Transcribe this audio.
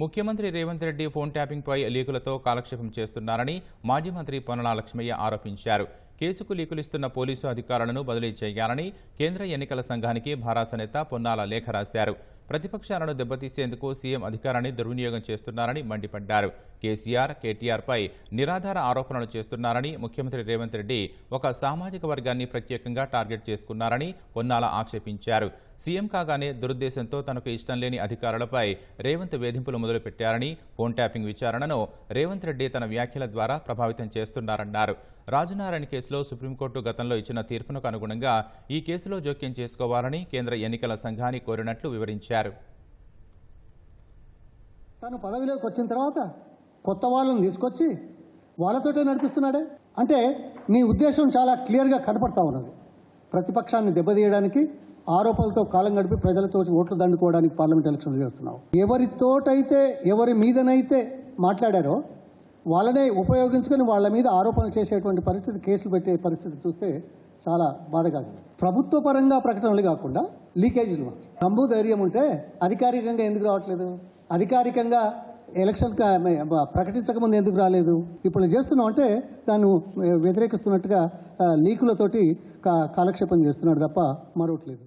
ముఖ్యమంత్రి రేవంత్ రెడ్డి ఫోన్ ట్యాపింగ్పై లీకులతో కాలక్షేపం చేస్తున్నారని మాజీ మంత్రి పొన్నాల లక్ష్మయ్య ఆరోపించారు. కేసుకు లీకులిస్తున్న పోలీసు అధికారులను బదిలీ చేయాలని కేంద్ర ఎన్నికల సంఘానికి భారాస నేత పొన్నాల లేఖ రాశారు. ప్రతిపక్షాలను దెబ్బతీసేందుకు సీఎం అధికారాన్ని దుర్వినియోగం చేస్తున్నారని మండిపడ్డారు. కేసీఆర్, కేటీఆర్పై నిరాధార ఆరోపణలు చేస్తున్నారని, ముఖ్యమంత్రి రేవంత్ రెడ్డి ఒక సామాజిక వర్గాన్ని ప్రత్యేకంగా టార్గెట్ చేసుకున్నారని పొన్నాల ఆక్షేపించారు. సీఎం కాగానే దురుద్దేశంతో తనకు ఇష్టం లేని అధికారులపై రేవంత్ వేధింపులు మొదలుపెట్టారని, ఫోన్ ట్యాపింగ్ విచారణను రేవంత్ రెడ్డి తన వ్యాఖ్యల ద్వారా ప్రభావితం చేస్తున్నారన్నారు. రాజనారాయణ కేసులో సుప్రీంకోర్టు గతంలో ఇచ్చిన తీర్పునకు అనుగుణంగా ఈ కేసులో జోక్యం చేసుకోవాలని కేంద్ర ఎన్నికల సంఘాన్ని కోరినట్లు వివరించారు. తను పదవిలోకి వచ్చిన తర్వాత కొత్త వాళ్ళని తీసుకొచ్చి వాళ్ళతోటే నడిపిస్తున్నాడే అంటే నీ ఉద్దేశం చాలా క్లియర్గా కనపడతా ఉన్నది. ప్రతిపక్షాన్ని దెబ్బతీయడానికి, ఆరోపణలతో కాలం గడిపి ప్రజలతో ఓట్లు దండుకోవడానికి పార్లమెంట్ ఎలక్షన్లు చేస్తున్నావు. ఎవరితోటైతే ఎవరి మీదనైతే మాట్లాడారో వాళ్ళనే ఉపయోగించుకొని వాళ్ళ మీద ఆరోపణలు చేసేటువంటి పరిస్థితి, కేసులు పెట్టే పరిస్థితి చూస్తే చాలా బాధగా ఉంది. ప్రభుత్వ పరంగా ప్రకటనలు కాకుండా లీకేజీలు మాత్రం. దమ్ము ధైర్యం ఉంటే అధికారికంగా ఎందుకు రావట్లేదు? అధికారికంగా ఎలక్షన్ ప్రకటించకముందు ఎందుకు రాలేదు? ఇప్పుడు చేస్తున్నాం అంటే దాన్ని వ్యతిరేకిస్తున్నట్టుగా లీకులతోటి కాలక్షేపం చేస్తున్నాడు తప్ప మరొకటి లేదు.